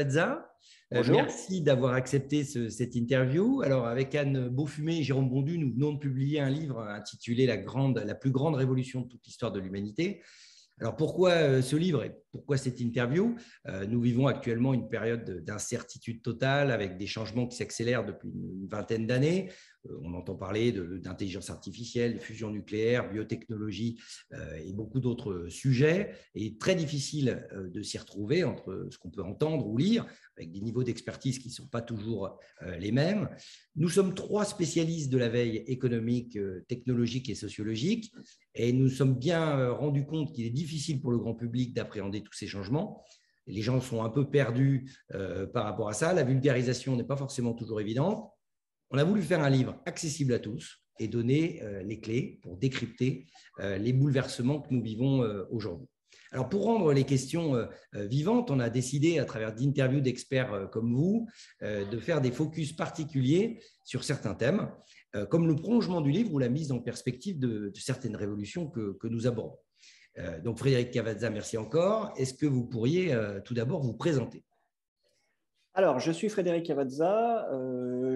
Cavazza. Bonjour. Merci d'avoir accepté cette interview. Alors, avec Anne Beaufumé et Jérôme Bondu, nous venons de publier un livre intitulé La plus grande révolution de toute l'histoire de l'humanité. Alors, pourquoi ce livre et pourquoi cette interview? Nous vivons actuellement une période d'incertitude totale avec des changements qui s'accélèrent depuis une vingtaine d'années. On entend parler d'intelligence artificielle, de fusion nucléaire, biotechnologie et beaucoup d'autres sujets. Et très difficile de s'y retrouver entre ce qu'on peut entendre ou lire, avec des niveaux d'expertise qui ne sont pas toujours les mêmes. Nous sommes trois spécialistes de la veille économique, technologique et sociologique. Et nous nous sommes bien rendus compte qu'il est difficile pour le grand public d'appréhender tous ces changements. Les gens sont un peu perdus par rapport à ça. La vulgarisation n'est pas forcément toujours évidente. On a voulu faire un livre accessible à tous et donner les clés pour décrypter les bouleversements que nous vivons aujourd'hui. Alors, pour rendre les questions vivantes, on a décidé, à travers d'interviews d'experts comme vous, de faire des focus particuliers sur certains thèmes, comme le prolongement du livre ou la mise en perspective de certaines révolutions que nous abordons. Donc, Frédéric Cavazza, merci encore. Est-ce que vous pourriez tout d'abord vous présenter? Alors, je suis Frédéric Cavazza,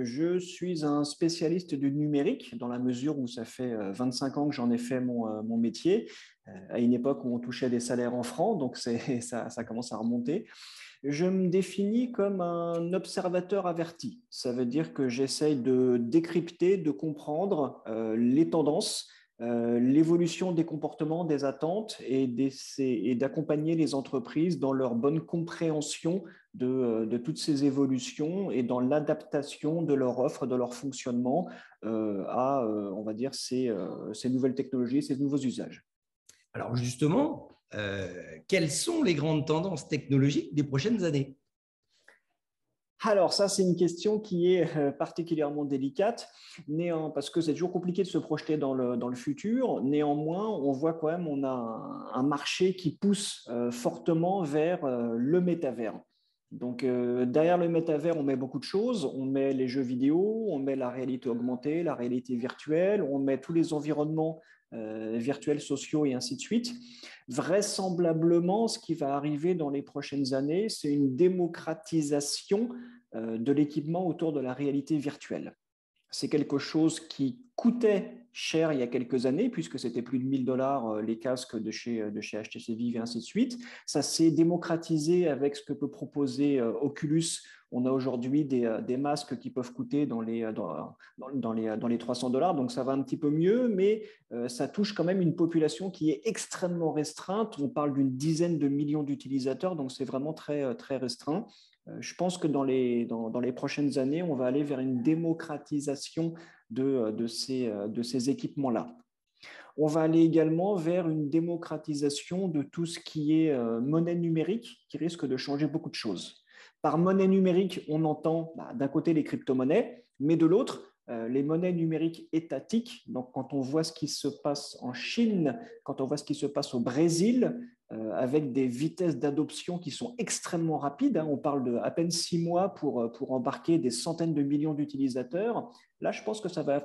je suis un spécialiste du numérique dans la mesure où ça fait 25 ans que j'en ai fait mon métier, à une époque où on touchait des salaires en francs, donc ça commence à remonter. Je me définis comme un observateur averti. Ça veut dire que j'essaye de décrypter, de comprendre les tendances, l'évolution des comportements, des attentes et d'accompagner les entreprises dans leur bonne compréhension de toutes ces évolutions et dans l'adaptation de leur offre, de leur fonctionnement on va dire, ces nouvelles technologies, ces nouveaux usages. Alors justement, quelles sont les grandes tendances technologiques des prochaines années? Alors ça, c'est une question qui est particulièrement délicate, parce que c'est toujours compliqué de se projeter dans le futur. Néanmoins, on voit quand même, on a un marché qui pousse fortement vers le métavers. Donc derrière le métavers, on met beaucoup de choses. On met les jeux vidéo, on met la réalité augmentée, la réalité virtuelle, on met tous les environnements virtuels, sociaux et ainsi de suite. Vraisemblablement, ce qui va arriver dans les prochaines années, c'est une démocratisation de l'équipement autour de la réalité virtuelle. C'est quelque chose qui coûtait cher il y a quelques années, puisque c'était plus de 1 000 $ les casques de chez HTC Vive et ainsi de suite. Ça s'est démocratisé avec ce que peut proposer Oculus. On a aujourd'hui des masques qui peuvent coûter dans les 300 $, donc ça va un petit peu mieux, mais ça touche quand même une population qui est extrêmement restreinte. On parle d'une dizaine de millions d'utilisateurs, donc c'est vraiment très, très restreint. Je pense que dans les prochaines années, on va aller vers une démocratisation de ces équipements-là. On va aller également vers une démocratisation de tout ce qui est monnaie numérique, qui risque de changer beaucoup de choses. Par monnaie numérique, on entend d'un côté les crypto-monnaies, mais de l'autre, les monnaies numériques étatiques. Donc, quand on voit ce qui se passe en Chine, quand on voit ce qui se passe au Brésil, avec des vitesses d'adoption qui sont extrêmement rapides, on parle de à peine 6 mois pour embarquer des centaines de millions d'utilisateurs. Là, je pense que ça va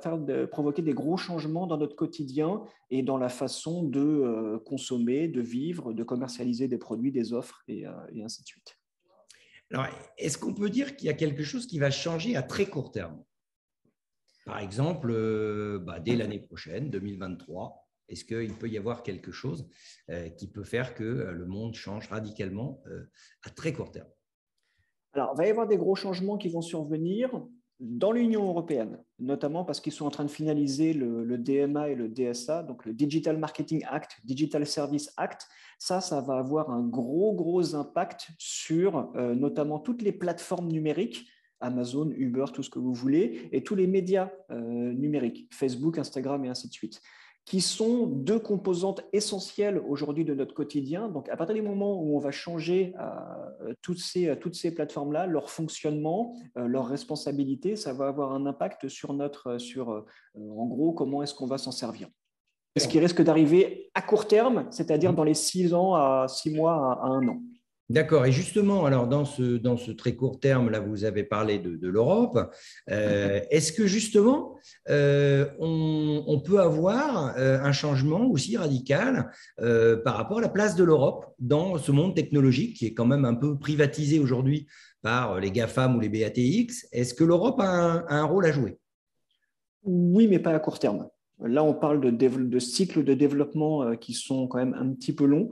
provoquer des gros changements dans notre quotidien et dans la façon de consommer, de vivre, de commercialiser des produits, des offres et ainsi de suite. Alors, est-ce qu'on peut dire qu'il y a quelque chose qui va changer à très court terme? Par exemple, dès l'année prochaine, 2023, est-ce qu'il peut y avoir quelque chose qui peut faire que le monde change radicalement à très court terme? Alors, il va y avoir des gros changements qui vont survenir dans l'Union européenne, notamment parce qu'ils sont en train de finaliser le DMA et le DSA, donc le Digital Marketing Act, Digital Service Act. Ça va avoir un gros impact sur notamment toutes les plateformes numériques, Amazon, Uber, tout ce que vous voulez, et tous les médias numériques, Facebook, Instagram et ainsi de suite, qui sont deux composantes essentielles aujourd'hui de notre quotidien. Donc, à partir du moment où on va changer toutes ces plateformes-là, leur fonctionnement, leur responsabilité, ça va avoir un impact sur en gros, comment est-ce qu'on va s'en servir. Ce qui risque d'arriver à court terme, c'est-à-dire dans les 6 mois à 1 an. D'accord. Et justement, alors dans ce très court terme, là, vous avez parlé de l'Europe. Est-ce que justement, on peut avoir un changement aussi radical par rapport à la place de l'Europe dans ce monde technologique qui est quand même un peu privatisé aujourd'hui par les GAFAM ou les BATX? Est-ce que l'Europe a un rôle à jouer? Oui, mais pas à court terme. Là, on parle de cycles de développement qui sont quand même un petit peu longs.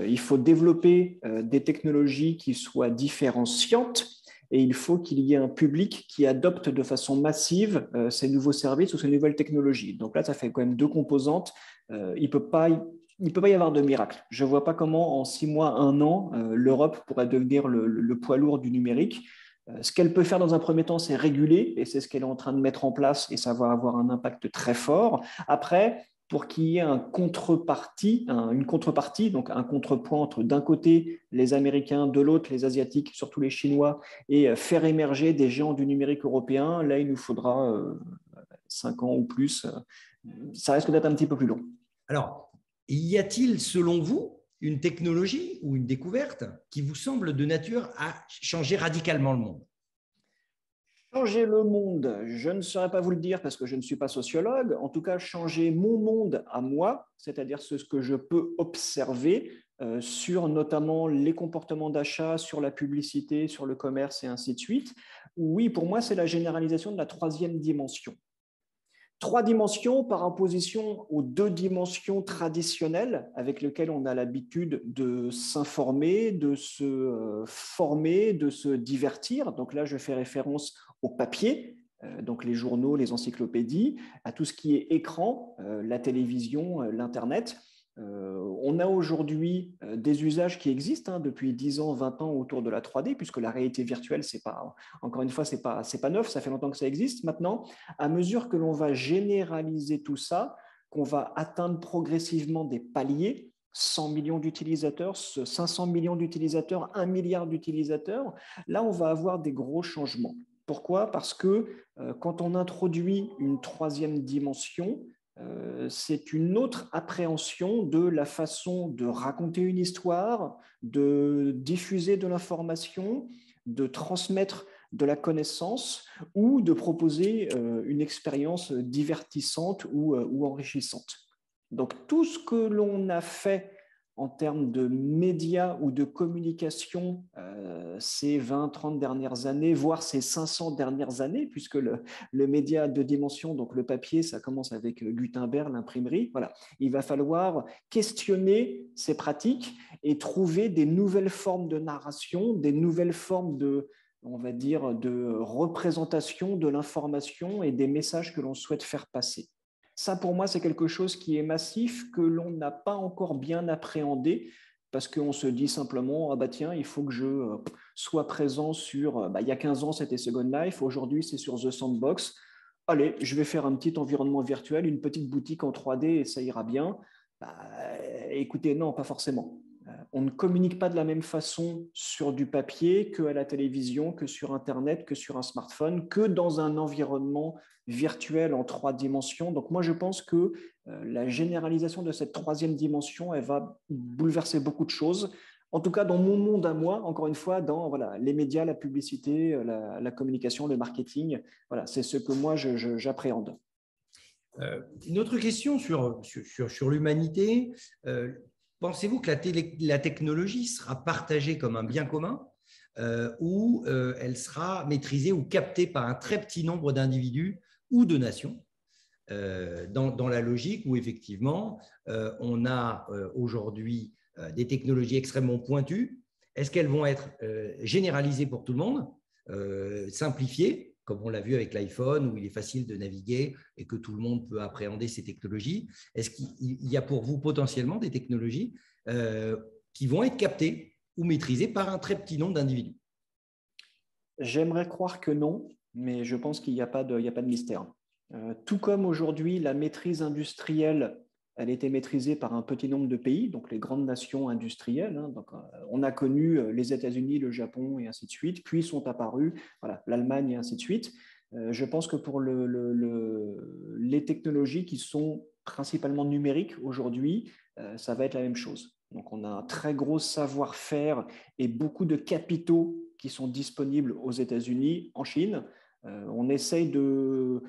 Il faut développer des technologies qui soient différenciantes et il faut qu'il y ait un public qui adopte de façon massive ces nouveaux services ou ces nouvelles technologies. Donc là, ça fait quand même deux composantes. Il ne peut pas y avoir de miracle. Je ne vois pas comment en 6 mois, un an, l'Europe pourrait devenir le poids lourd du numérique. Ce qu'elle peut faire dans un premier temps, c'est réguler, et c'est ce qu'elle est en train de mettre en place, et ça va avoir un impact très fort. Après, pour qu'il y ait une contrepartie, donc un contrepoint entre d'un côté les Américains, de l'autre les Asiatiques, surtout les Chinois, et faire émerger des géants du numérique européen, là, il nous faudra 5 ans ou plus. Ça risque d'être un petit peu plus long. Alors, y a-t-il, selon vous, une technologie ou une découverte qui vous semble de nature à changer radicalement le monde? Changer le monde, je ne saurais pas vous le dire parce que je ne suis pas sociologue. En tout cas, changer mon monde à moi, c'est-à-dire ce que je peux observer sur notamment les comportements d'achat, sur la publicité, sur le commerce et ainsi de suite. Oui, pour moi, c'est la généralisation de la troisième dimension. Trois dimensions par opposition aux deux dimensions traditionnelles avec lesquelles on a l'habitude de s'informer, de se former, de se divertir. Donc là, je fais référence au papier, donc les journaux, les encyclopédies, à tout ce qui est écran, la télévision, l'Internet. On a aujourd'hui des usages qui existent depuis 10 ans, 20 ans autour de la 3D, puisque la réalité virtuelle, c'est pas, encore une fois, c'est pas neuf, ça fait longtemps que ça existe. Maintenant, à mesure que l'on va généraliser tout ça, qu'on va atteindre progressivement des paliers, 100 millions d'utilisateurs, 500 millions d'utilisateurs, 1 milliard d'utilisateurs, là, on va avoir des gros changements. Pourquoi? Parce que quand on introduit une troisième dimension, c'est une autre appréhension de la façon de raconter une histoire, de diffuser de l'information, de transmettre de la connaissance ou de proposer une expérience divertissante ou enrichissante. Donc tout ce que l'on a fait en termes de médias ou de communication ces 20, 30 dernières années, voire ces 500 dernières années, puisque le média à deux dimensions, donc le papier, ça commence avec Gutenberg, l'imprimerie. Voilà. Il va falloir questionner ces pratiques et trouver des nouvelles formes de narration, des nouvelles formes de, on va dire, de représentation de l'information et des messages que l'on souhaite faire passer. Ça, pour moi, c'est quelque chose qui est massif, que l'on n'a pas encore bien appréhendé, parce qu'on se dit simplement, ah bah tiens, il faut que je sois présent sur, il y a 15 ans, c'était Second Life, aujourd'hui, c'est sur The Sandbox. Allez, je vais faire un petit environnement virtuel, une petite boutique en 3D et ça ira bien. Bah, écoutez, non, pas forcément. On ne communique pas de la même façon sur du papier qu'à la télévision, que sur Internet, que sur un smartphone, que dans un environnement virtuel en 3 dimensions. Donc moi, je pense que la généralisation de cette troisième dimension, elle va bouleverser beaucoup de choses. En tout cas, dans mon monde à moi, encore une fois, dans voilà, les médias, la publicité, la communication, le marketing, voilà, c'est ce que moi, j'appréhende. Une autre question sur l'humanité. Pensez-vous que la technologie sera partagée comme un bien commun ou elle sera maîtrisée ou captée par un très petit nombre d'individus ou de nations dans la logique où effectivement on a aujourd'hui des technologies extrêmement pointues? Est-ce qu'elles vont être généralisées pour tout le monde, simplifiées, comme on l'a vu avec l'iPhone, où il est facile de naviguer et que tout le monde peut appréhender ces technologies? Est-ce qu'il y a pour vous potentiellement des technologies qui vont être captées ou maîtrisées par un très petit nombre d'individus? J'aimerais croire que non, mais je pense qu'il n'y a pas de mystère. Tout comme aujourd'hui, la maîtrise industrielle, elle était maîtrisée par un petit nombre de pays, donc les grandes nations industrielles. Donc, on a connu les États-Unis, le Japon et ainsi de suite, puis sont apparus voilà, l'Allemagne et ainsi de suite. Je pense que pour les technologies qui sont principalement numériques aujourd'hui, ça va être la même chose. Donc, on a un très gros savoir-faire et beaucoup de capitaux qui sont disponibles aux États-Unis, en Chine. On essaye de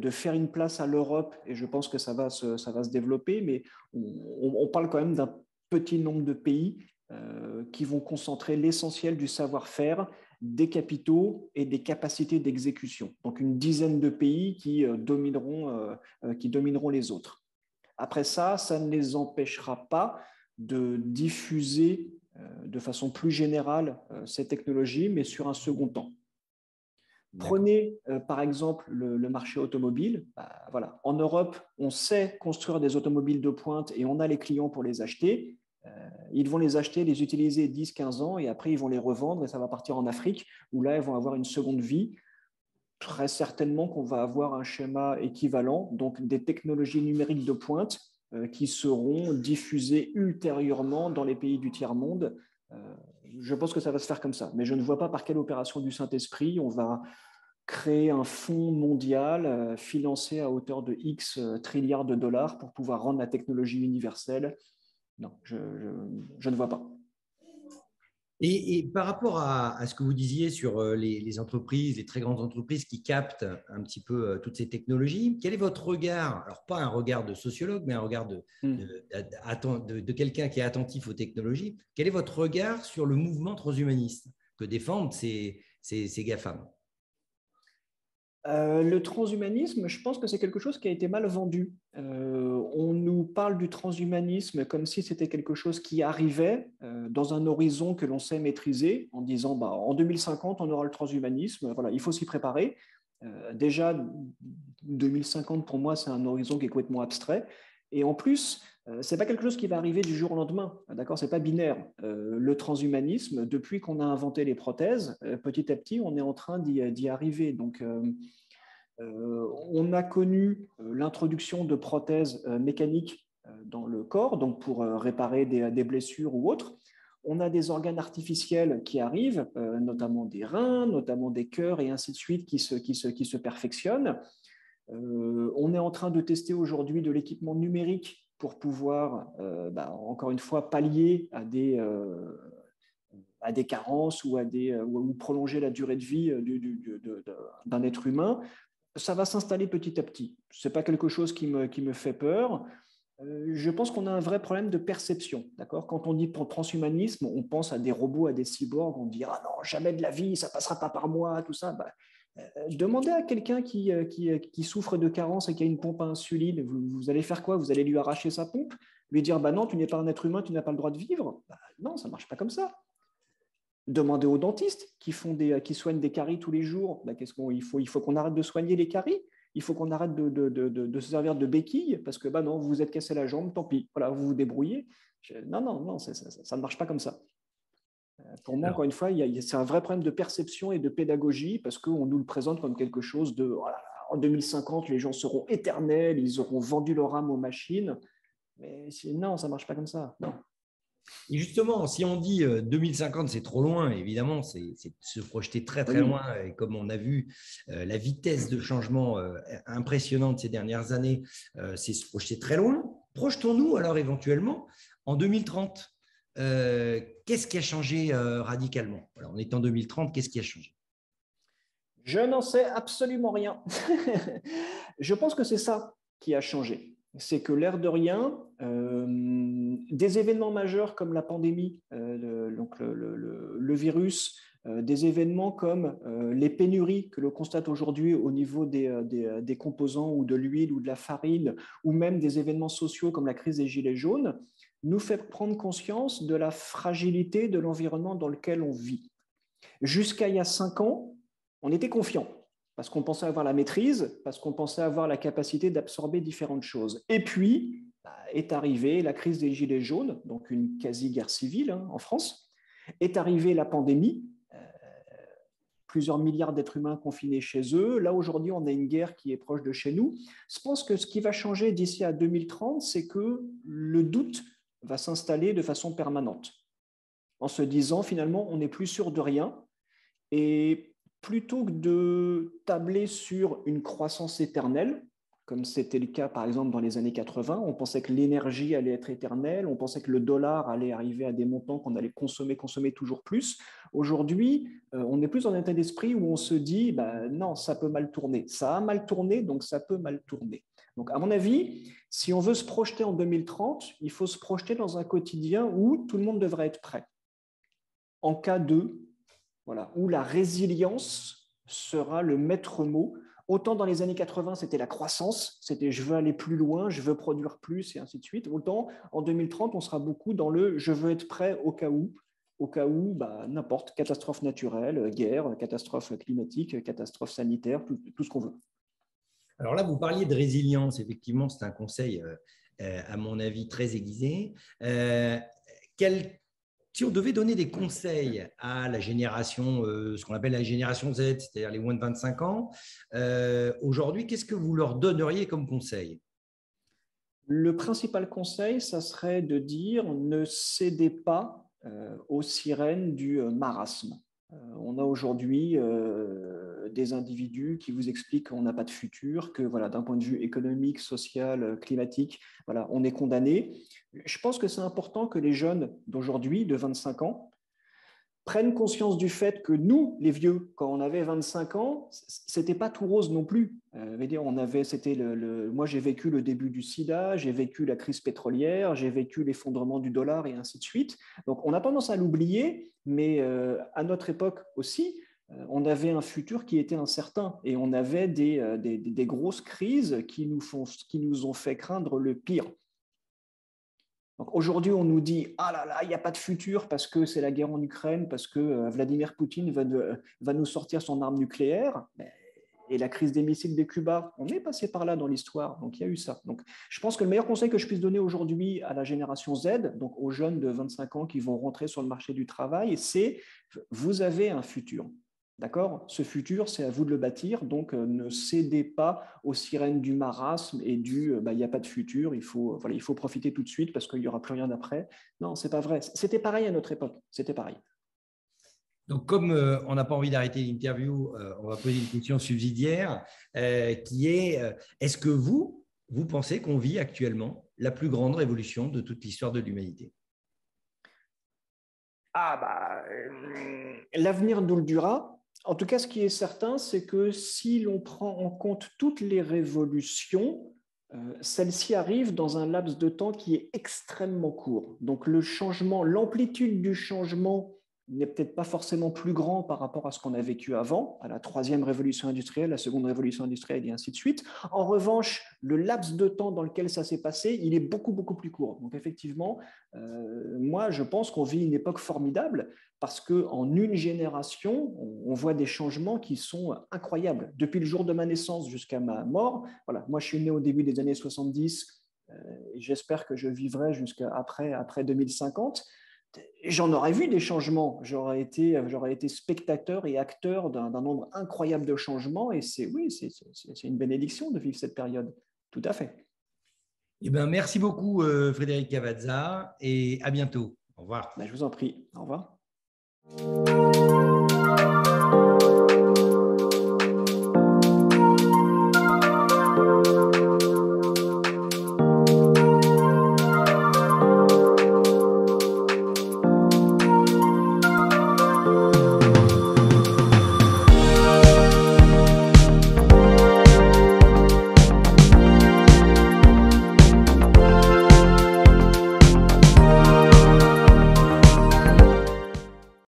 faire une place à l'Europe et je pense que ça va se développer, mais on parle quand même d'un petit nombre de pays qui vont concentrer l'essentiel du savoir-faire, des capitaux et des capacités d'exécution. Donc une dizaine de pays qui domineront les autres. Après ça, ça ne les empêchera pas de diffuser de façon plus générale ces technologies, mais sur un second temps. Prenez par exemple le marché automobile. Voilà. En Europe, on sait construire des automobiles de pointe et on a les clients pour les acheter. Ils vont les acheter, les utiliser 10-15 ans et après ils vont les revendre et ça va partir en Afrique où là, ils vont avoir une seconde vie. Très certainement qu'on va avoir un schéma équivalent, donc des technologies numériques de pointe qui seront diffusées ultérieurement dans les pays du tiers-monde. Je pense que ça va se faire comme ça, mais je ne vois pas par quelle opération du Saint-Esprit on va créer un fonds mondial financé à hauteur de X trilliards de dollars pour pouvoir rendre la technologie universelle. Non, je ne vois pas. Et par rapport à ce que vous disiez sur les entreprises, les très grandes entreprises qui captent un petit peu toutes ces technologies, quel est votre regard? Alors, pas un regard de sociologue, mais un regard de quelqu'un qui est attentif aux technologies. Quel est votre regard sur le mouvement transhumaniste que défendent ces GAFAM? Le transhumanisme, je pense que c'est quelque chose qui a été mal vendu. On nous parle du transhumanisme comme si c'était quelque chose qui arrivait dans un horizon que l'on sait maîtriser, en disant en 2050, on aura le transhumanisme, voilà, il faut s'y préparer. Déjà, 2050, pour moi, c'est un horizon qui est complètement abstrait. Et en plus, ce n'est pas quelque chose qui va arriver du jour au lendemain, d'accord? Ce n'est pas binaire. Le transhumanisme, depuis qu'on a inventé les prothèses, petit à petit, on est en train d'y arriver. Donc, on a connu l'introduction de prothèses mécaniques dans le corps, donc pour réparer des blessures ou autres. On a des organes artificiels qui arrivent, notamment des reins, notamment des cœurs et ainsi de suite qui se perfectionnent. On est en train de tester aujourd'hui de l'équipement numérique pour pouvoir, encore une fois, pallier à des carences ou prolonger la durée de vie d'un être humain. Ça va s'installer petit à petit. Ce n'est pas quelque chose qui me fait peur. Je pense qu'on a un vrai problème de perception. D'accord? Quand on dit transhumanisme, on pense à des robots, à des cyborgs, on dit ah non, jamais de la vie, ça passera pas par moi, tout ça. Demandez à quelqu'un qui souffre de carence et qui a une pompe à insuline, vous allez faire quoi? Vous allez lui arracher sa pompe? Lui dire bah non, tu n'es pas un être humain, tu n'as pas le droit de vivre? Non, ça ne marche pas comme ça. Demandez aux dentistes qui soignent des caries tous les jours. Il faut qu'on arrête de soigner les caries. Il faut qu'on arrête de se servir de béquilles parce que non, vous vous êtes cassé la jambe, tant pis. Voilà, vous vous débrouillez. Non, ça ne marche pas comme ça. Pour moi, Alors, encore une fois, c'est un vrai problème de perception et de pédagogie parce qu'on nous le présente comme quelque chose de en 2050, les gens seront éternels, ils auront vendu leur âme aux machines. Mais non, ça ne marche pas comme ça. Non. et justement, si on dit 2050, c'est trop loin, évidemment, c'est se projeter très très Oui. loin. Et comme on a vu, la vitesse de changement impressionnante ces dernières années, c'est se projeter très loin. Projetons-nous alors éventuellement en 2030. Qu'est-ce qui a changé radicalement? Alors, on est en 2030, qu'est-ce qui a changé? Je n'en sais absolument rien. Je pense que c'est ça qui a changé. C'est que l'air de rien, des événements majeurs comme la pandémie, donc le virus, des événements comme les pénuries que l'on constate aujourd'hui au niveau des composants ou de l'huile ou de la farine, ou même des événements sociaux comme la crise des Gilets jaunes, nous fait prendre conscience de la fragilité de l'environnement dans lequel on vit. Jusqu'à il y a 5 ans, on était confiant parce qu'on pensait avoir la maîtrise, parce qu'on pensait avoir la capacité d'absorber différentes choses. Et puis est arrivée la crise des Gilets jaunes, donc une quasi-guerre civile en France, est arrivée la pandémie, plusieurs milliards d'êtres humains confinés chez eux. Là, aujourd'hui, on a une guerre qui est proche de chez nous. Je pense que ce qui va changer d'ici à 2030, c'est que le doute va s'installer de façon permanente, en se disant finalement, on n'est plus sûr de rien. Et plutôt que de tabler sur une croissance éternelle, comme c'était le cas par exemple dans les années 80. On pensait que l'énergie allait être éternelle, on pensait que le dollar allait arriver à des montants qu'on allait consommer toujours plus. Aujourd'hui, on est plus dans un état d'esprit où on se dit non, ça peut mal tourner. Ça a mal tourné, donc ça peut mal tourner. Donc à mon avis, si on veut se projeter en 2030, il faut se projeter dans un quotidien où tout le monde devrait être prêt. En cas de, voilà, où la résilience sera le maître mot. Autant dans les années 80, c'était la croissance, c'était je veux aller plus loin, je veux produire plus et ainsi de suite. Autant en 2030, on sera beaucoup dans le je veux être prêt au cas où, n'importe, catastrophe naturelle, guerre, catastrophe climatique, catastrophe sanitaire, tout ce qu'on veut. Alors là, vous parliez de résilience. Effectivement, c'est un conseil, à mon avis, très aiguisé. Si on devait donner des conseils à la génération, ce qu'on appelle la génération Z, c'est-à-dire les moins de 25 ans, aujourd'hui, qu'est-ce que vous leur donneriez comme conseil? Le principal conseil, ça serait de dire ne cédez pas aux sirènes du marasme. On a aujourd'hui des individus qui vous expliquent qu'on n'a pas de futur, que voilà, d'un point de vue économique, social, climatique, voilà, on est condamné. Je pense que c'est important que les jeunes d'aujourd'hui, de 25 ans, prennent conscience du fait que nous, les vieux, quand on avait 25 ans, c'était pas tout rose non plus. Moi, j'ai vécu le début du sida, j'ai vécu la crise pétrolière, j'ai vécu l'effondrement du dollar et ainsi de suite. Donc, on a tendance à l'oublier, mais à notre époque aussi, on avait un futur qui était incertain et on avait des grosses crises qui nous ont fait craindre le pire. Donc aujourd'hui, on nous dit ah là là, il n'y a pas de futur parce que c'est la guerre en Ukraine, parce que Vladimir Poutine va nous sortir son arme nucléaire. Et la crise des missiles de Cuba, on est passé par là dans l'histoire, donc il y a eu ça. Donc je pense que le meilleur conseil que je puisse donner aujourd'hui à la génération Z, donc aux jeunes de 25 ans qui vont rentrer sur le marché du travail, c'est vous avez un futur. D'accord? Ce futur, c'est à vous de le bâtir, donc ne cédez pas aux sirènes du marasme et il n'y a pas de futur, il faut profiter tout de suite parce qu'il n'y aura plus rien après. Non, c'est pas vrai. C'était pareil à notre époque, c'était pareil. Donc, comme on n'a pas envie d'arrêter l'interview, on va poser une question subsidiaire qui est est-ce que vous pensez qu'on vit actuellement la plus grande révolution de toute l'histoire de l'humanité? L'avenir nous le dira. En tout cas, ce qui est certain, c'est que si l'on prend en compte toutes les révolutions, celle-ci arrive dans un laps de temps qui est extrêmement court. Donc le changement, l'amplitude du changement n'est peut-être pas forcément plus grand par rapport à ce qu'on a vécu avant, à la troisième révolution industrielle, la seconde révolution industrielle et ainsi de suite. En revanche, le laps de temps dans lequel ça s'est passé, il est beaucoup, beaucoup plus court. Donc effectivement, moi, je pense qu'on vit une époque formidable parce qu'en une génération, on voit des changements qui sont incroyables. Depuis le jour de ma naissance jusqu'à ma mort, voilà, moi je suis né au début des années 70 et j'espère que je vivrai jusqu'à après 2050. J'en aurais vu des changements, j'aurais été spectateur et acteur d'un nombre incroyable de changements et c'est une bénédiction de vivre cette période, tout à fait. Eh bien, merci beaucoup Frédéric Cavazza et à bientôt. Au revoir. Je vous en prie, au revoir.